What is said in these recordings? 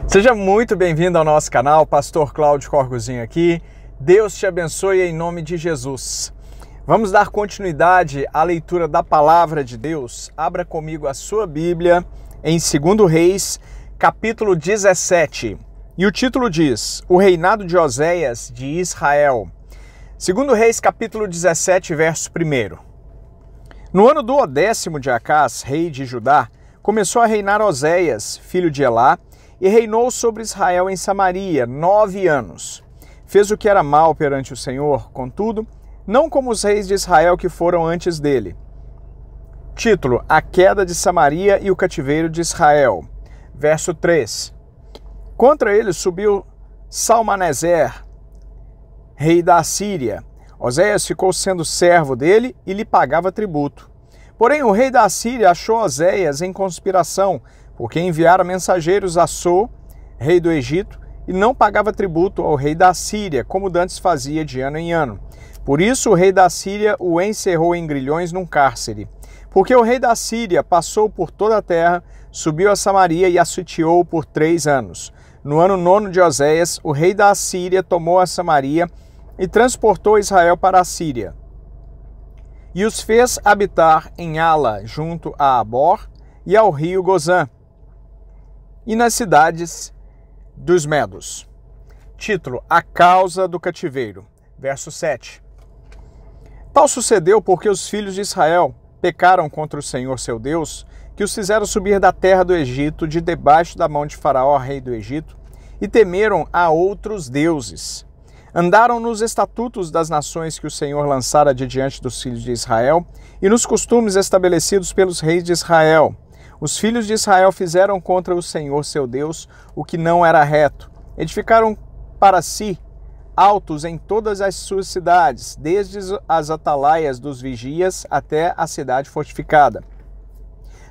Seja muito bem-vindo ao nosso canal, Pastor Cláudio Corgozinho aqui. Deus te abençoe em nome de Jesus. Vamos dar continuidade à leitura da Palavra de Deus. Abra comigo a sua Bíblia em 2 Reis, capítulo 17. E o título diz: O reinado de Oséias de Israel. 2 Reis, capítulo 17, verso 1. No ano do 10º de Acás, rei de Judá, começou a reinar Oséias, filho de Elá, e reinou sobre Israel em Samaria 9 anos. Fez o que era mal perante o Senhor, contudo, não como os reis de Israel que foram antes dele. Título: A queda de Samaria e o cativeiro de Israel. Verso 3. Contra ele subiu Salmaneser, rei da Assíria. Oséias ficou sendo servo dele e lhe pagava tributo. Porém, o rei da Assíria achou Oséias em conspiração, porque enviara mensageiros a So, rei do Egito, e não pagava tributo ao rei da Assíria, como dantes fazia de ano em ano. Por isso o rei da Assíria o encerrou em grilhões num cárcere. Porque o rei da Assíria passou por toda a terra, subiu a Samaria e a sitiou por 3 anos. No ano 9º de Oséias, o rei da Assíria tomou a Samaria e transportou Israel para a Síria. E os fez habitar em Ala, junto a Abor e ao rio Gozã, e nas cidades dos Medos. Título: A causa do cativeiro. Verso 7. Tal sucedeu porque os filhos de Israel pecaram contra o Senhor seu Deus, que os fizeram subir da terra do Egito, de debaixo da mão de Faraó, rei do Egito, e temeram a outros deuses. Andaram nos estatutos das nações que o Senhor lançara de diante dos filhos de Israel, e nos costumes estabelecidos pelos reis de Israel. Os filhos de Israel fizeram contra o Senhor seu Deus o que não era reto. Edificaram para si altos em todas as suas cidades, desde as atalaias dos vigias até a cidade fortificada.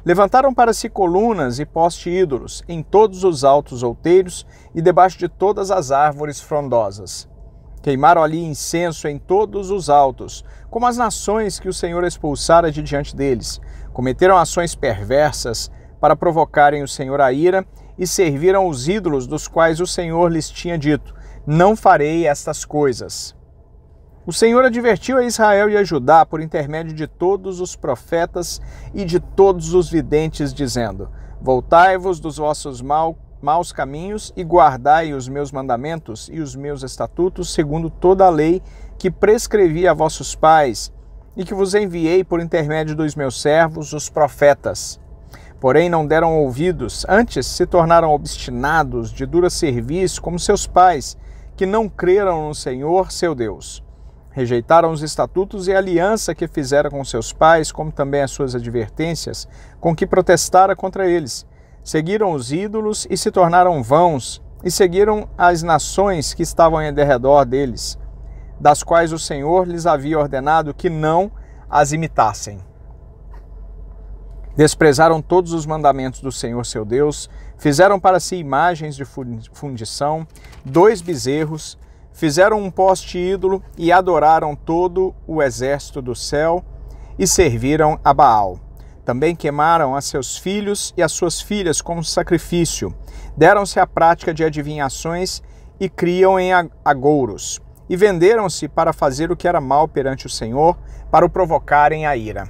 Levantaram para si colunas e poste ídolos em todos os altos outeiros e debaixo de todas as árvores frondosas. Queimaram ali incenso em todos os altos, como as nações que o Senhor expulsara de diante deles. Cometeram ações perversas para provocarem o Senhor à ira e serviram os ídolos dos quais o Senhor lhes tinha dito: Não farei estas coisas. O Senhor advertiu a Israel e a Judá por intermédio de todos os profetas e de todos os videntes, dizendo: Voltai-vos dos vossos maus caminhos e guardai os meus mandamentos e os meus estatutos, segundo toda a lei que prescrevi a vossos pais e que vos enviei por intermédio dos meus servos, os profetas. Porém não deram ouvidos, antes se tornaram obstinados, de dura serviço, como seus pais, que não creram no Senhor, seu Deus. Rejeitaram os estatutos e a aliança que fizera com seus pais, como também as suas advertências, com que protestara contra eles. Seguiram os ídolos e se tornaram vãos, e seguiram as nações que estavam em derredor deles, das quais o Senhor lhes havia ordenado que não as imitassem. Desprezaram todos os mandamentos do Senhor seu Deus, fizeram para si imagens de fundição, 2 bezerros, fizeram um poste ídolo e adoraram todo o exército do céu e serviram a Baal. Também queimaram a seus filhos e as suas filhas como sacrifício, deram-se à prática de adivinhações e criam em agouros, e venderam-se para fazer o que era mal perante o Senhor, para o provocarem a ira.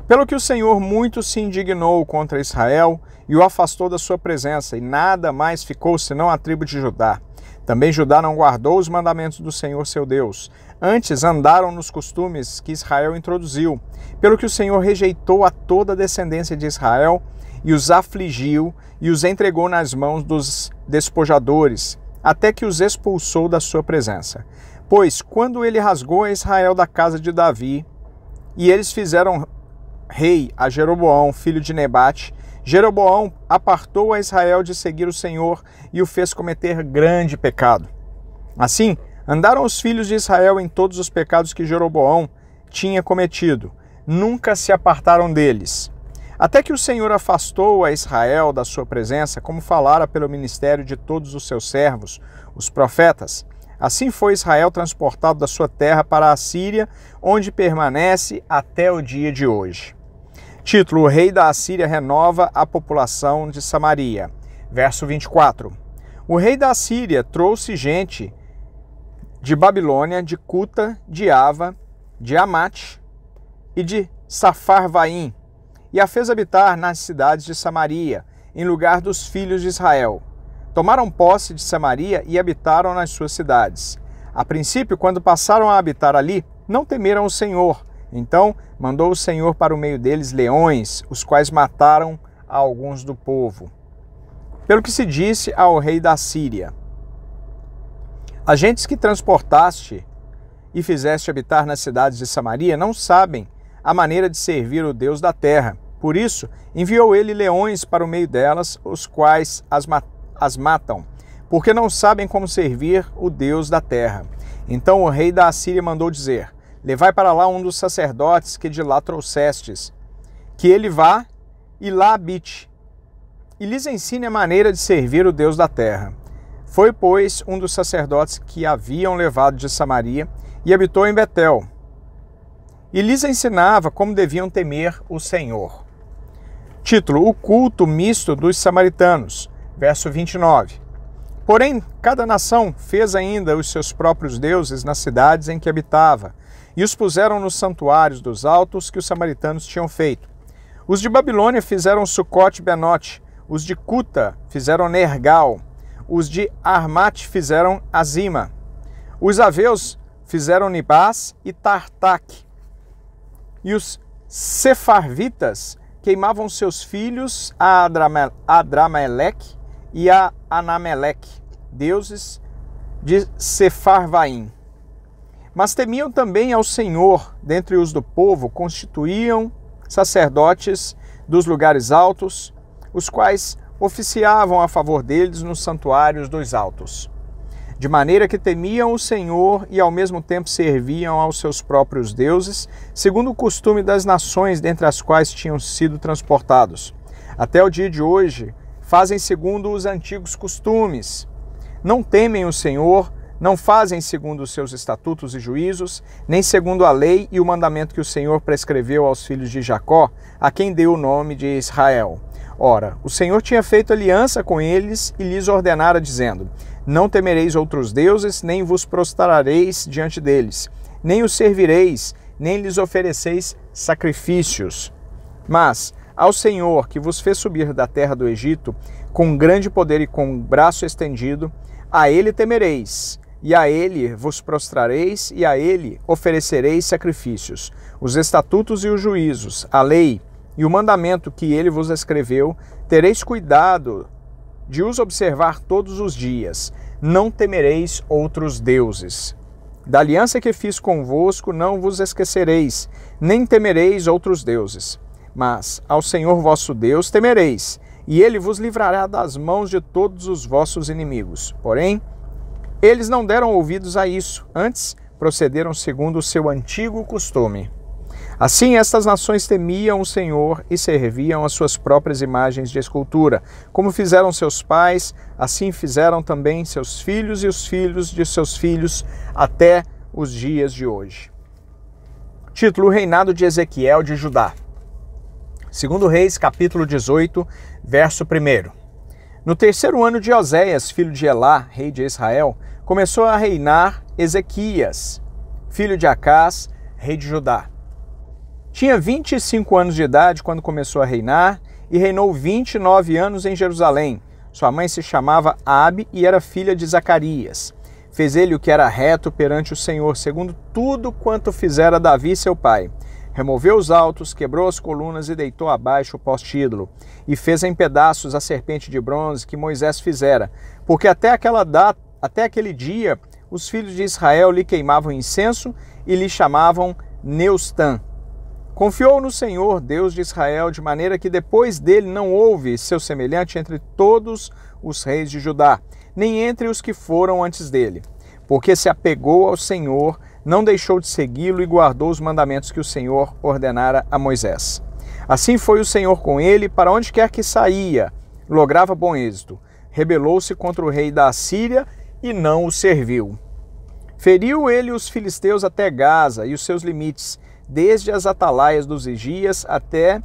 Pelo que o Senhor muito se indignou contra Israel e o afastou da sua presença, e nada mais ficou senão a tribo de Judá. Também Judá não guardou os mandamentos do Senhor seu Deus. Antes andaram nos costumes que Israel introduziu, pelo que o Senhor rejeitou a toda a descendência de Israel e os afligiu e os entregou nas mãos dos despojadores, até que os expulsou da sua presença. Pois, quando ele rasgou a Israel da casa de Davi, e eles fizeram rei a Jeroboão, filho de Nebate, Jeroboão apartou a Israel de seguir o Senhor e o fez cometer grande pecado. Assim, andaram os filhos de Israel em todos os pecados que Jeroboão tinha cometido. Nunca se apartaram deles. Até que o Senhor afastou a Israel da sua presença, como falara pelo ministério de todos os seus servos, os profetas. Assim foi Israel transportado da sua terra para a Síria, onde permanece até o dia de hoje. Título: O rei da Assíria renova a população de Samaria. Verso 24. O rei da Assíria trouxe gente de Babilônia, de Cuta, de Ava, de Amate e de Safarvaim, e a fez habitar nas cidades de Samaria, em lugar dos filhos de Israel. Tomaram posse de Samaria e habitaram nas suas cidades. A princípio, quando passaram a habitar ali, não temeram o Senhor. Então mandou o Senhor para o meio deles leões, os quais mataram a alguns do povo. Pelo que se disse ao rei da Síria: as gentes que transportaste e fizeste habitar nas cidades de Samaria não sabem a maneira de servir o Deus da terra. Por isso, enviou ele leões para o meio delas, os quais as matam, porque não sabem como servir o Deus da terra. Então o rei da Assíria mandou dizer: levai para lá um dos sacerdotes que de lá trouxestes, que ele vá e lá habite, e lhes ensine a maneira de servir o Deus da terra. Foi, pois, um dos sacerdotes que haviam levado de Samaria e habitou em Betel, e lhes ensinava como deviam temer o Senhor. Título: o culto misto dos samaritanos. Verso 29. Porém, cada nação fez ainda os seus próprios deuses nas cidades em que habitava, e os puseram nos santuários dos altos que os samaritanos tinham feito. Os de Babilônia fizeram Sucote-Benote, os de Cuta fizeram Nergal, os de Armate fizeram Azima, os aveus fizeram Nibás e Tartaque, e os sefarvitas queimavam seus filhos a Adrameleque e a Anameleque, deuses de Sefarvaim. Mas temiam também ao Senhor, dentre os do povo constituíam sacerdotes dos lugares altos, os quais oficiavam a favor deles nos santuários dos altos. De maneira que temiam o Senhor e ao mesmo tempo serviam aos seus próprios deuses, segundo o costume das nações dentre as quais tinham sido transportados. Até o dia de hoje, fazem segundo os antigos costumes. Não temem o Senhor, não fazem segundo os seus estatutos e juízos, nem segundo a lei e o mandamento que o Senhor prescreveu aos filhos de Jacó, a quem deu o nome de Israel. Ora, o Senhor tinha feito aliança com eles e lhes ordenara, dizendo: não temereis outros deuses, nem vos prostrareis diante deles, nem os servireis, nem lhes ofereceis sacrifícios. Mas ao Senhor, que vos fez subir da terra do Egito, com grande poder e com braço estendido, a ele temereis, e a ele vos prostrareis, e a ele oferecereis sacrifícios. Os estatutos e os juízos, a lei e o mandamento que ele vos escreveu, tereis cuidado de os observar todos os dias. Não temereis outros deuses. Da aliança que fiz convosco não vos esquecereis, nem temereis outros deuses. Mas ao Senhor vosso Deus temereis, e ele vos livrará das mãos de todos os vossos inimigos. Porém, eles não deram ouvidos a isso, antes procederam segundo o seu antigo costume. Assim, estas nações temiam o Senhor e serviam as suas próprias imagens de escultura. Como fizeram seus pais, assim fizeram também seus filhos e os filhos de seus filhos até os dias de hoje. Título: o reinado de Ezequiel de Judá. 2 Reis, capítulo 18, verso 1. No terceiro ano de Oséias, filho de Elá, rei de Israel, começou a reinar Ezequias, filho de Acás, rei de Judá. Tinha 25 anos de idade quando começou a reinar e reinou 29 anos em Jerusalém. Sua mãe se chamava Abi e era filha de Zacarias. Fez ele o que era reto perante o Senhor, segundo tudo quanto fizera Davi seu pai. Removeu os altos, quebrou as colunas e deitou abaixo o poste-ídolo. E fez em pedaços a serpente de bronze que Moisés fizera, porque até aquele dia os filhos de Israel lhe queimavam incenso e lhe chamavam Neustã. Confiou no Senhor, Deus de Israel, de maneira que depois dele não houve seu semelhante entre todos os reis de Judá, nem entre os que foram antes dele. Porque se apegou ao Senhor, não deixou de segui-lo e guardou os mandamentos que o Senhor ordenara a Moisés. Assim foi o Senhor com ele, para onde quer que saía, lograva bom êxito. Rebelou-se contra o rei da Assíria e não o serviu. Feriu ele os filisteus até Gaza e os seus limites, desde as atalaias dos vigias até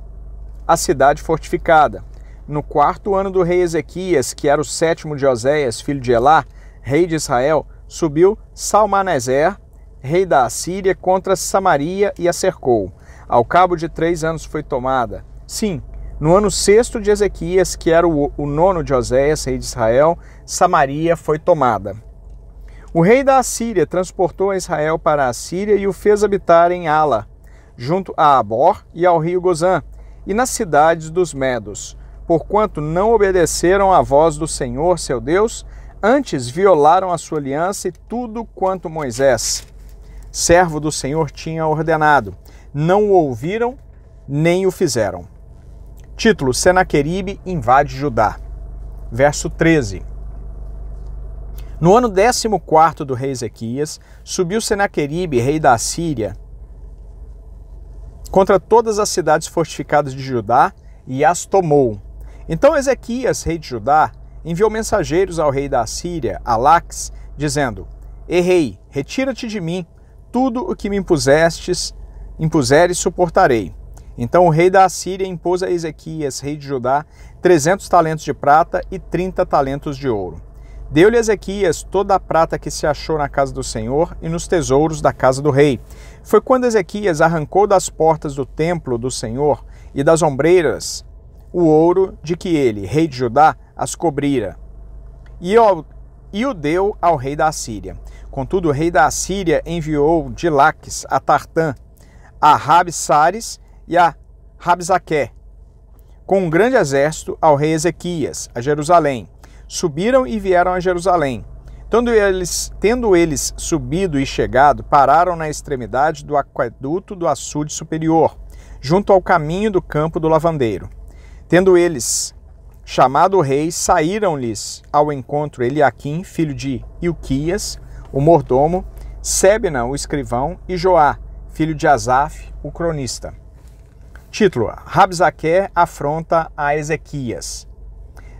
a cidade fortificada. no 4º ano do rei Ezequias, que era o 7º de Oséias, filho de Elá, rei de Israel, subiu Salmaneser, rei da Assíria, contra Samaria e a cercou. Ao cabo de 3 anos foi tomada. Sim, no ano 6º de Ezequias, que era o 9º de Oséias, rei de Israel, Samaria foi tomada. O rei da Assíria transportou a Israel para a Assíria e o fez habitar em Ala, junto a Abor e ao rio Gozã, e nas cidades dos Medos, porquanto não obedeceram à voz do Senhor, seu Deus, antes violaram a sua aliança e tudo quanto Moisés, servo do Senhor, tinha ordenado. Não o ouviram, nem o fizeram. Título: Senaqueribe invade Judá. Verso 13. No ano 14º do rei Ezequias, subiu Senaqueribe, rei da Assíria, contra todas as cidades fortificadas de Judá e as tomou. Então Ezequias, rei de Judá, enviou mensageiros ao rei da Assíria, Alax, dizendo: Errei, retira-te de mim, tudo o que me impuseres suportarei. Então o rei da Assíria impôs a Ezequias, rei de Judá, 300 talentos de prata e 30 talentos de ouro. Deu-lhe Ezequias toda a prata que se achou na casa do Senhor e nos tesouros da casa do rei. Foi quando Ezequias arrancou das portas do templo do Senhor e das ombreiras o ouro de que ele, rei de Judá, as cobrira, e o deu ao rei da Assíria. Contudo, o rei da Assíria enviou de Laques a Tartã, a Rabsares e a Rabsaqué, com um grande exército ao rei Ezequias, a Jerusalém. Subiram e vieram a Jerusalém. Tendo eles subido e chegado, pararam na extremidade do aqueduto do açude superior, junto ao caminho do campo do lavandeiro. Tendo eles chamado o rei, saíram-lhes ao encontro Eliaquim, filho de Ilquias, o mordomo, Sebna, o escrivão, e Joá, filho de Asaf, o cronista. Título: Rabsaqué afronta a Ezequias.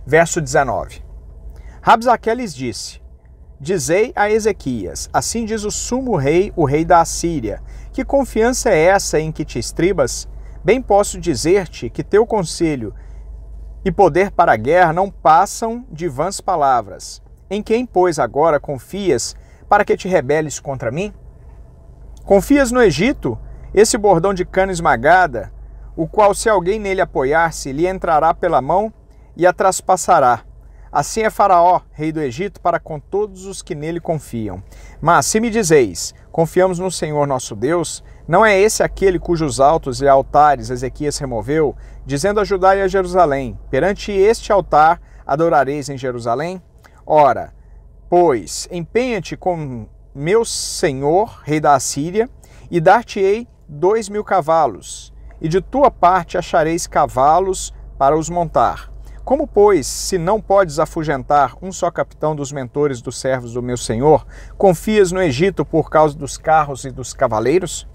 Verso 19. Rabsaqué lhes disse: Dizei a Ezequias, assim diz o sumo rei, o rei da Assíria, que confiança é essa em que te estribas? Bem posso dizer-te que teu conselho e poder para a guerra não passam de vãs palavras. Em quem, pois, agora confias para que te rebeles contra mim? Confias no Egito, esse bordão de cana esmagada, o qual, se alguém nele apoiar-se, lhe entrará pela mão e a traspassará. Assim é Faraó, rei do Egito, para com todos os que nele confiam. Mas se me dizeis, confiamos no Senhor nosso Deus, não é esse aquele cujos altos e altares Ezequias removeu, dizendo a Judá e a Jerusalém: perante este altar adorareis em Jerusalém? Ora, pois, empenha-te com meu senhor, rei da Assíria, e dar-te-ei 2.000 cavalos, e de tua parte achareis cavalos para os montar. Como, pois, se não podes afugentar um só capitão dos mentores dos servos do meu senhor, confias no Egito por causa dos carros e dos cavaleiros?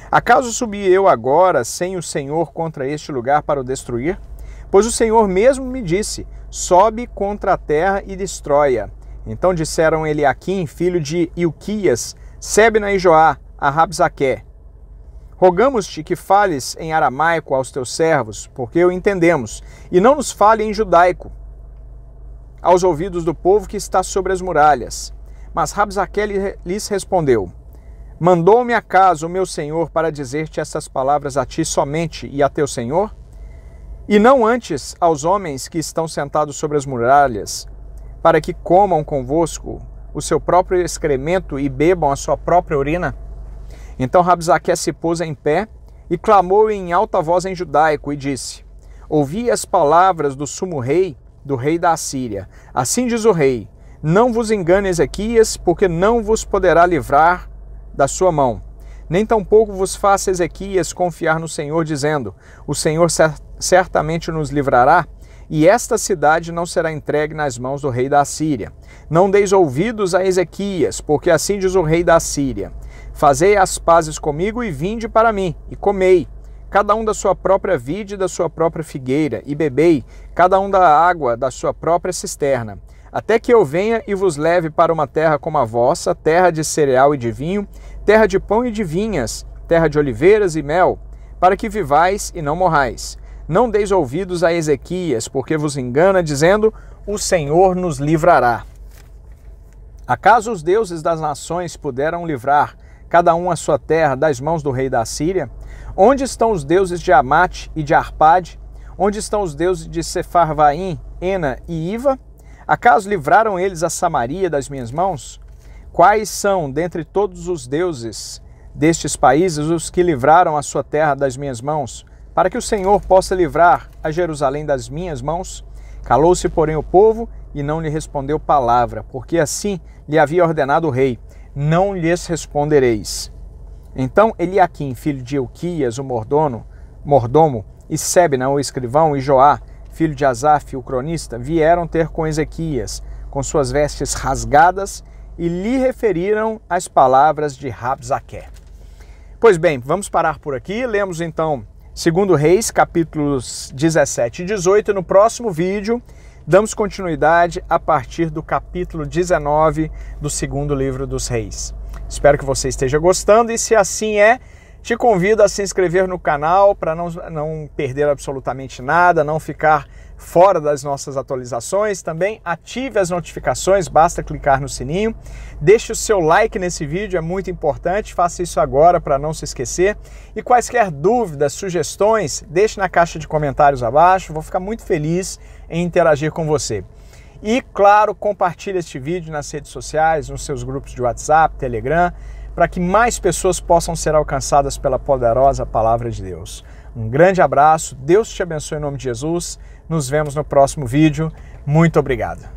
Acaso subi eu agora sem o Senhor contra este lugar para o destruir? Pois o Senhor mesmo me disse: sobe contra a terra e destrói-a. Então disseram Eliaquim, filho de Ilquias, Sebna e Joá, a Rabsaqué: rogamos-te que fales em aramaico aos teus servos, porque o entendemos, e não nos fale em judaico, aos ouvidos do povo que está sobre as muralhas. Mas Rabsaqué lhes respondeu: mandou-me acaso o meu senhor para dizer-te essas palavras a ti somente e a teu senhor? E não antes aos homens que estão sentados sobre as muralhas, para que comam convosco o seu próprio excremento e bebam a sua própria urina? Então Rabsaqué se pôs em pé e clamou em alta voz em judaico e disse: ouvi as palavras do sumo rei, do rei da Assíria. Assim diz o rei: não vos engane Ezequias, porque não vos poderá livrar da sua mão. Nem tampouco vos faça Ezequias confiar no Senhor, dizendo: o Senhor certamente nos livrará, e esta cidade não será entregue nas mãos do rei da Assíria. Não deis ouvidos a Ezequias, porque assim diz o rei da Assíria: fazei as pazes comigo e vinde para mim, e comei, cada um da sua própria vide e da sua própria figueira, e bebei, cada um da água da sua própria cisterna, até que eu venha e vos leve para uma terra como a vossa, terra de cereal e de vinho, terra de pão e de vinhas, terra de oliveiras e mel, para que vivais e não morrais. Não deis ouvidos a Ezequias, porque vos engana, dizendo, o Senhor nos livrará. Acaso os deuses das nações puderam livrar cada um a sua terra das mãos do rei da Síria? Onde estão os deuses de Amate e de Arpade? Onde estão os deuses de Sefarvaim, Ena e Iva? Acaso livraram eles a Samaria das minhas mãos? Quais são, dentre todos os deuses destes países, os que livraram a sua terra das minhas mãos, para que o Senhor possa livrar a Jerusalém das minhas mãos? Calou-se, porém, o povo e não lhe respondeu palavra, porque assim lhe havia ordenado o rei, não lhes respondereis. Então Eliaquim, filho de Ilquias, o mordomo, e Sebna, o escrivão, e Joá, filho de Asaf, o cronista, vieram ter com Ezequias, com suas vestes rasgadas, e lhe referiram as palavras de Rabsaqué. Pois bem, vamos parar por aqui. Lemos então 2 Reis, capítulos 17 e 18. No próximo vídeo, damos continuidade a partir do capítulo 19 do segundo livro dos Reis. Espero que você esteja gostando e, se assim é, te convido a se inscrever no canal para não perder absolutamente nada, não ficar fora das nossas atualizações. Também ative as notificações, basta clicar no sininho. Deixe o seu like nesse vídeo, é muito importante, faça isso agora para não se esquecer. E quaisquer dúvidas, sugestões, deixe na caixa de comentários abaixo, vou ficar muito feliz em interagir com você. E, claro, compartilhe este vídeo nas redes sociais, nos seus grupos de WhatsApp, Telegram, para que mais pessoas possam ser alcançadas pela poderosa Palavra de Deus. Um grande abraço, Deus te abençoe em nome de Jesus, nos vemos no próximo vídeo, muito obrigado.